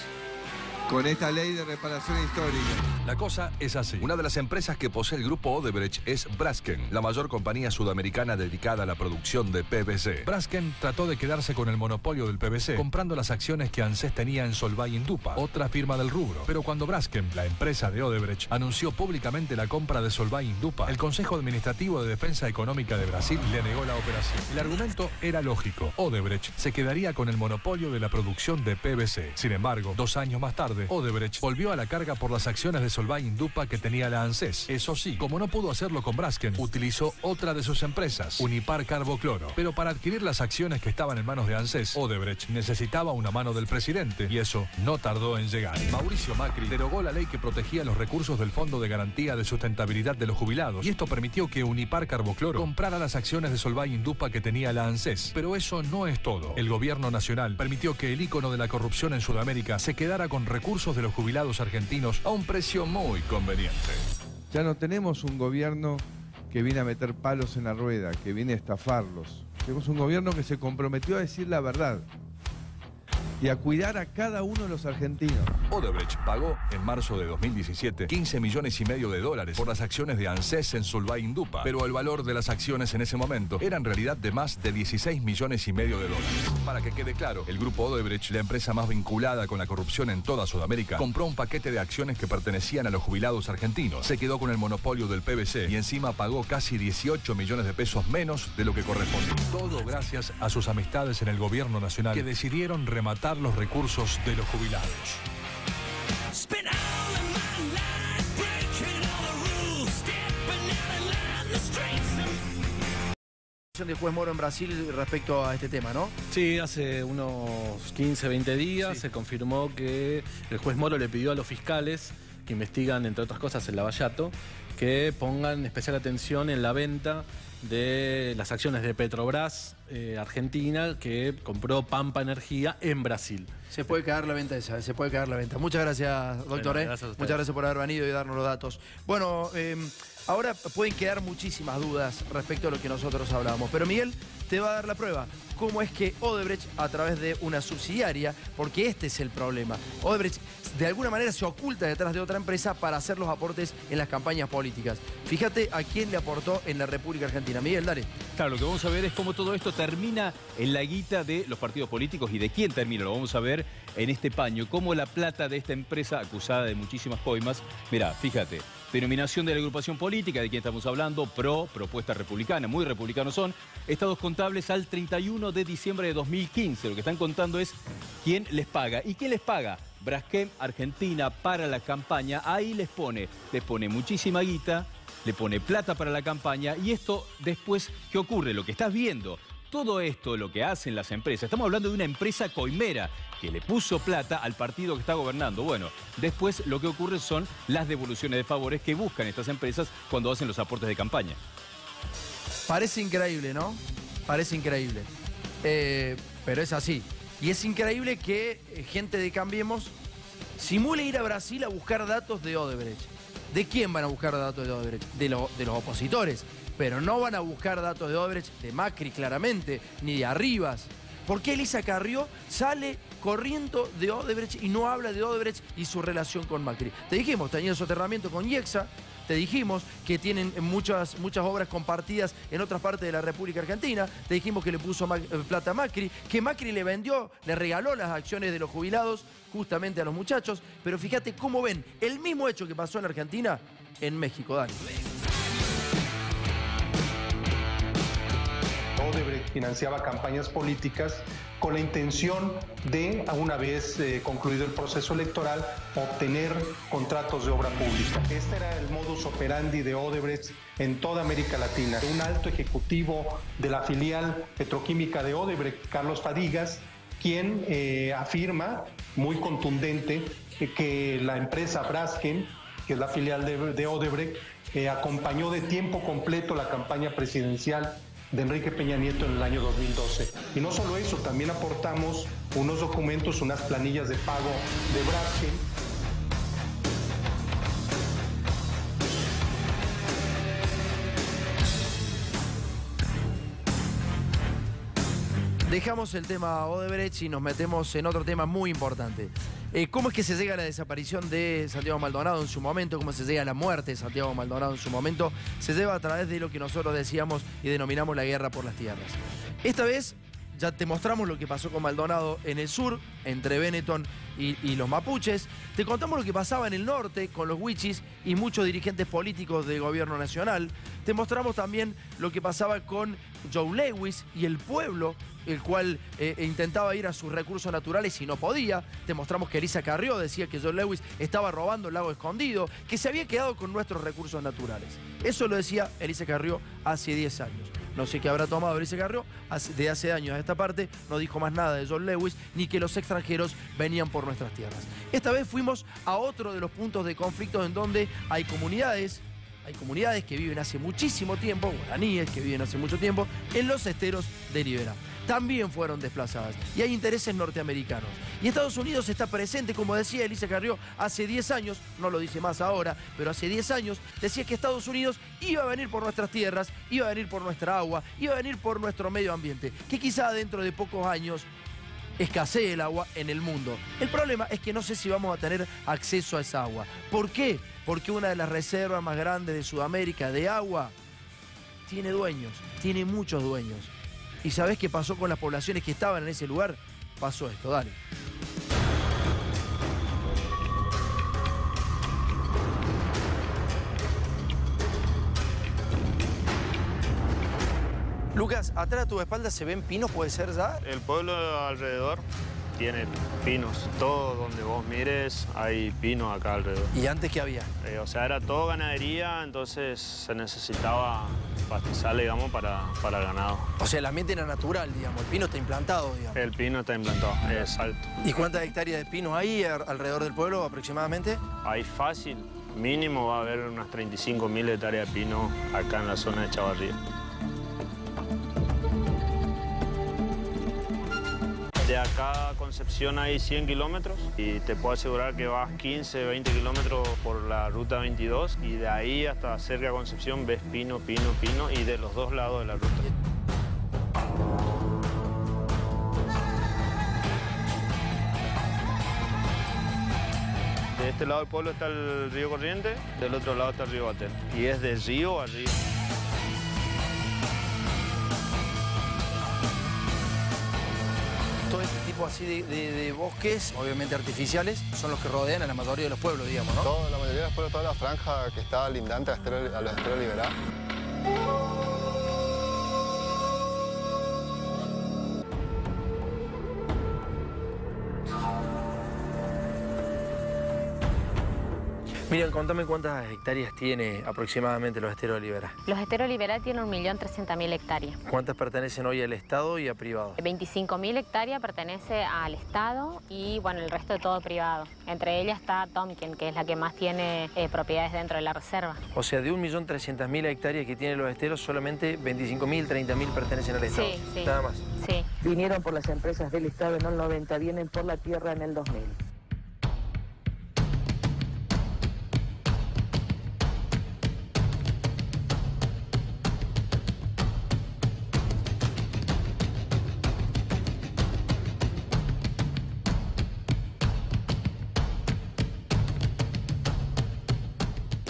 con esta ley de reparación histórica. La cosa es así. Una de las empresas que posee el grupo Odebrecht es Braskem, la mayor compañía sudamericana dedicada a la producción de PVC. Braskem trató de quedarse con el monopolio del PVC, comprando las acciones que ANSES tenía en Solvay Indupa, otra firma del rubro. Pero cuando Braskem, la empresa de Odebrecht, anunció públicamente la compra de Solvay Indupa, el Consejo Administrativo de Defensa Económica de Brasil le negó la operación. El argumento era lógico. Odebrecht se quedaría con el monopolio de la producción de PVC. Sin embargo, 2 años más tarde, Odebrecht volvió a la carga por las acciones de Solvay Indupa que tenía la ANSES. Eso sí, como no pudo hacerlo con Braskem, utilizó otra de sus empresas, Unipar Carbocloro. Pero para adquirir las acciones que estaban en manos de ANSES, Odebrecht necesitaba una mano del presidente, y eso no tardó en llegar. Mauricio Macri derogó la ley que protegía los recursos del Fondo de Garantía de Sustentabilidad de los Jubilados, y esto permitió que Unipar Carbocloro comprara las acciones de Solvay Indupa que tenía la ANSES. Pero eso no es todo. El gobierno nacional permitió que el ícono de la corrupción en Sudamérica se quedara con recursos de los jubilados argentinos a un precio muy conveniente. Ya no tenemos un gobierno que viene a meter palos en la rueda, que viene a estafarlos. Tenemos un gobierno que se comprometió a decir la verdad y a cuidar a cada uno de los argentinos. Odebrecht pagó en marzo de 2017 15,5 millones de dólares por las acciones de ANSES en Solvay Indupa, pero el valor de las acciones en ese momento era en realidad de más de 16,5 millones de dólares. Para que quede claro, el grupo Odebrecht, la empresa más vinculada con la corrupción en toda Sudamérica, compró un paquete de acciones que pertenecían a los jubilados argentinos, se quedó con el monopolio del PVC y encima pagó casi 18 millones de pesos menos de lo que corresponde. Todo gracias a sus amistades en el gobierno nacional, que decidieron rematar los recursos de los jubilados. De juez Moro en Brasil respecto a este tema, ¿no? Sí, hace unos 15, 20 días se confirmó que el juez Moro le pidió a los fiscales que investigan, entre otras cosas, el Lavallato, que pongan especial atención en la venta de las acciones de Petrobras Argentina, que compró Pampa Energía en Brasil. Se puede caer la venta esa, se puede caer la venta. Muchas gracias, doctor. Bueno, gracias a ustedes. Muchas gracias por haber venido y darnos los datos. Bueno, ahora pueden quedar muchísimas dudas respecto a lo que nosotros hablamos, pero Miguel te va a dar la prueba. ¿Cómo es que Odebrecht, a través de una subsidiaria, porque este es el problema, Odebrecht de alguna manera se oculta detrás de otra empresa para hacer los aportes en las campañas políticas? Fíjate a quién le aportó en la República Argentina. Miguel, dale. Claro, lo que vamos a ver es cómo todo esto termina en la guita de los partidos políticos y de quién termina. Lo vamos a ver en este paño, cómo la plata de esta empresa acusada de muchísimas coimas. Mirá, fíjate, denominación de la agrupación política, de quién estamos hablando, propuesta republicana, muy republicanos son, estados contables al 31 de diciembre de 2015. Lo que están contando es quién les paga. ¿Y quién les paga? Braskem Argentina para la campaña. Ahí les pone muchísima guita, le pone plata para la campaña. Y esto después, ¿qué ocurre? Lo que estás viendo, todo esto, lo que hacen las empresas. Estamos hablando de una empresa coimera que le puso plata al partido que está gobernando. Bueno, después lo que ocurre son las devoluciones de favores que buscan estas empresas cuando hacen los aportes de campaña. Parece increíble, ¿no? Parece increíble. Pero es así. Y es increíble que gente de Cambiemos simule ir a Brasil a buscar datos de Odebrecht. ¿De quién van a buscar datos de Odebrecht? De los opositores. Pero no van a buscar datos de Odebrecht, de Macri claramente, ni de Arribas. ¿Por qué Elisa Carrió sale corriendo de Odebrecht y no habla de Odebrecht y su relación con Macri? Te dijimos, tenía soterramiento con IEXA. Te dijimos que tienen muchas obras compartidas en otras partes de la República Argentina. Te dijimos que le puso plata a Macri, que Macri le vendió, le regaló las acciones de los jubilados justamente a los muchachos. Pero fíjate cómo ven el mismo hecho que pasó en Argentina en México. Dale. Odebrecht financiaba campañas políticas con la intención de, una vez concluido el proceso electoral, obtener contratos de obra pública. Este era el modus operandi de Odebrecht en toda América Latina. Un alto ejecutivo de la filial petroquímica de Odebrecht, Carlos Fadigas, quien afirma, muy contundente, que la empresa Braskem, que es la filial de Odebrecht, acompañó de tiempo completo la campaña presidencial de Enrique Peña Nieto en el año 2012. Y no solo eso, también aportamos unos documentos, unas planillas de pago de Braskem. Dejamos el tema Odebrecht y nos metemos en otro tema muy importante. ¿Cómo es que se llega a la desaparición de Santiago Maldonado en su momento? ¿Cómo se llega a la muerte de Santiago Maldonado en su momento? Se lleva a través de lo que nosotros decíamos y denominamos la guerra por las tierras. Esta vez ya te mostramos lo que pasó con Maldonado en el sur, entre Benetton y los mapuches. Te contamos lo que pasaba en el norte con los huichis y muchos dirigentes políticos del gobierno nacional. Te mostramos también lo que pasaba con Joe Lewis y el pueblo, el cual intentaba ir a sus recursos naturales y no podía. Te mostramos que Elisa Carrió decía que Joe Lewis estaba robando el lago escondido, que se había quedado con nuestros recursos naturales. Eso lo decía Elisa Carrió hace 10 años. No sé qué habrá tomado Elisa Carrió, de hace años a esta parte no dijo más nada de Joe Lewis, ni que los extranjeros venían por nuestras tierras. Esta vez fuimos a otro de los puntos de conflicto en donde hay comunidades que viven hace muchísimo tiempo, guaraníes que viven hace mucho tiempo, en los esteros de Liberá. También fueron desplazadas y hay intereses norteamericanos. Y Estados Unidos está presente, como decía Elisa Carrió, hace 10 años, no lo dice más ahora, pero hace 10 años decía que Estados Unidos iba a venir por nuestras tierras, iba a venir por nuestra agua, iba a venir por nuestro medio ambiente, que quizá dentro de pocos años escasee el agua en el mundo. El problema es que no sé si vamos a tener acceso a esa agua. ¿Por qué? Porque una de las reservas más grandes de Sudamérica de agua tiene dueños, tiene muchos dueños. ¿Y sabés qué pasó con las poblaciones que estaban en ese lugar? Pasó esto, dale. Lucas, atrás de tu espalda se ven pinos, ¿puede ser ya? El pueblo alrededor tiene pinos. Todo donde vos mires hay pinos acá alrededor. ¿Y antes qué había? O sea, era todo ganadería, entonces se necesitaba pastizal, digamos, para el ganado. O sea, el ambiente era natural, digamos. El pino está implantado, digamos. El pino está implantado, es alto. ¿Y cuántas hectáreas de pino hay alrededor del pueblo aproximadamente? Hay fácil. Mínimo va a haber unas 35.000 hectáreas de pino acá en la zona de Chavarría. De acá a Concepción hay 100 kilómetros y te puedo asegurar que vas 15, 20 kilómetros por la ruta 22 y de ahí hasta cerca de Concepción ves pino, pino, pino y de los dos lados de la ruta. De este lado del pueblo está el río Corriente, del otro lado está el río Batel y es de río a río. Todo este tipo así de bosques, obviamente artificiales, son los que rodean a la mayoría de los pueblos, digamos, ¿no? La mayoría de los pueblos, toda la franja que está lindante a los esteros Liberá. Miriam, contame cuántas hectáreas tiene aproximadamente los esteros de Liberá. Los esteros de Liberá tienen 1.300.000 hectáreas. ¿Cuántas pertenecen hoy al Estado y a privado? 25.000 hectáreas pertenece al Estado y, bueno, el resto de todo privado. Entre ellas está Tomkin, que es la que más tiene propiedades dentro de la reserva. O sea, de 1.300.000 hectáreas que tienen los esteros, solamente 25.000, 30.000 pertenecen al Estado. Sí, sí. Nada más. Sí. Vinieron por las empresas del Estado en el 90, vienen por la tierra en el 2000.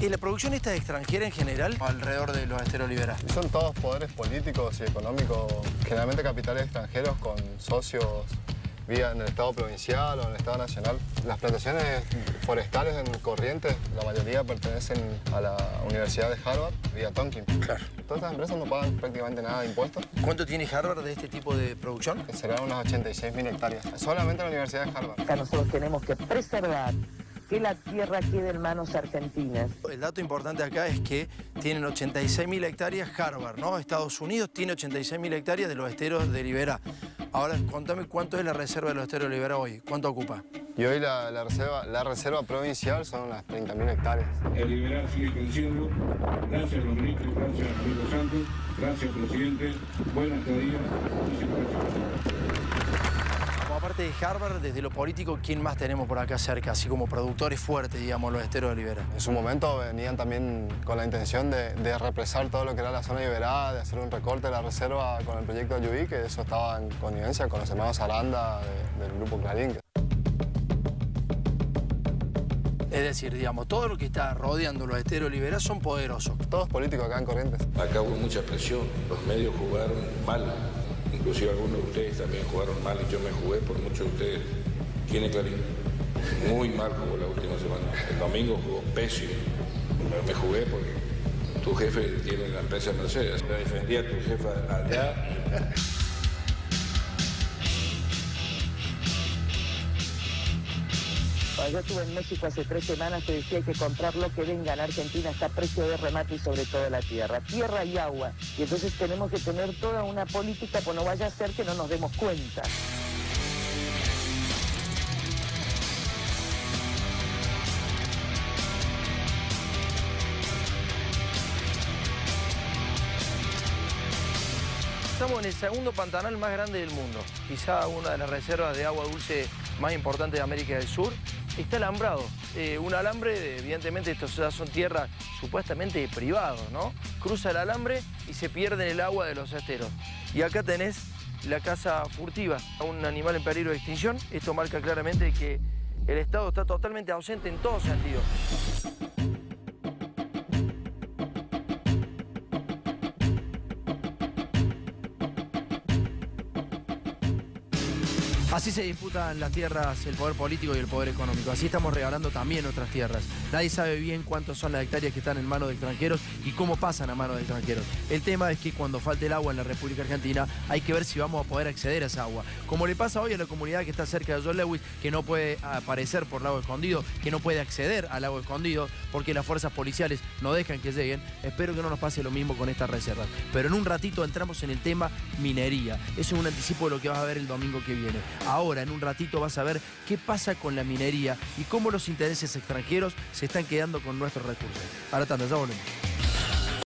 ¿Y la producción esta extranjera en general alrededor de los esteros Liberá? Son todos poderes políticos y económicos, generalmente capitales extranjeros con socios vía en el estado provincial o en el estado nacional. Las plantaciones forestales en Corrientes, la mayoría pertenecen a la Universidad de Harvard, vía Tonkin. Claro. Todas estas empresas no pagan prácticamente nada de impuestos. ¿Cuánto tiene Harvard de este tipo de producción? Serán unas 86.000 hectáreas, solamente la Universidad de Harvard. Acá nosotros tenemos que preservar que la tierra quede en manos argentinas. El dato importante acá es que tienen 86.000 hectáreas Harvard, ¿no? Estados Unidos tiene 86.000 hectáreas de los esteros de Liberá. Ahora, contame cuánto es la reserva de los esteros de Liberá hoy. ¿Cuánto ocupa? Y hoy la reserva provincial son unas 30.000 hectáreas. El Liberá sigue creciendo. Gracias a los ministros, gracias a Pedro Santos, gracias presidente. Buenas estadía. Aparte de Harvard, desde lo político, ¿quién más tenemos por acá cerca? Así como productores fuertes, digamos, los esteros de Liberá. En su momento venían también con la intención de represar todo lo que era la zona de Liberá, de hacer un recorte de la reserva con el proyecto Ayuí, que eso estaba en connivencia con los hermanos Aranda del grupo Clarín. Es decir, digamos, todo lo que está rodeando los esteros de Liberá son poderosos. Todos políticos acá en Corrientes. Acá hubo mucha presión, los medios jugaron mal. Inclusive algunos de ustedes también jugaron mal y yo me jugué por muchos de ustedes. ¿Quién es Clarín? Muy mal jugó la última semana. El domingo jugó pésimo. Me jugué porque tu jefe tiene la empresa Mercedes. La defendía a tu jefa allá. Yo estuve en México hace 3 semanas, te decía hay que comprar lo que venga. En Argentina está a precio de remate y sobre todo la tierra. Tierra y agua. Y entonces tenemos que tener toda una política, pues no vaya a ser que no nos demos cuenta. Estamos en el segundo pantanal más grande del mundo. Quizá una de las reservas de agua dulce más importantes de América del Sur. Está alambrado. Un alambre, evidentemente, estos ya son tierras supuestamente privados, ¿no? Cruza el alambre y se pierde en el agua de los esteros. Y acá tenés la caza furtiva, un animal en peligro de extinción. Esto marca claramente que el Estado está totalmente ausente en todo sentido. Así se disputan las tierras, el poder político y el poder económico. Así estamos regalando también otras tierras. Nadie sabe bien cuántas son las hectáreas que están en manos de extranjeros y cómo pasan a manos de extranjeros. El tema es que cuando falte el agua en la República Argentina hay que ver si vamos a poder acceder a esa agua. Como le pasa hoy a la comunidad que está cerca de John Lewis, que no puede aparecer por Lago Escondido, que no puede acceder al Lago Escondido porque las fuerzas policiales no dejan que lleguen. Espero que no nos pase lo mismo con estas reservas. Pero en un ratito entramos en el tema minería. Eso es un anticipo de lo que vas a ver el domingo que viene. Ahora, en un ratito, vas a ver qué pasa con la minería y cómo los intereses extranjeros se están quedando con nuestros recursos. Ahora tanto, ya volvemos.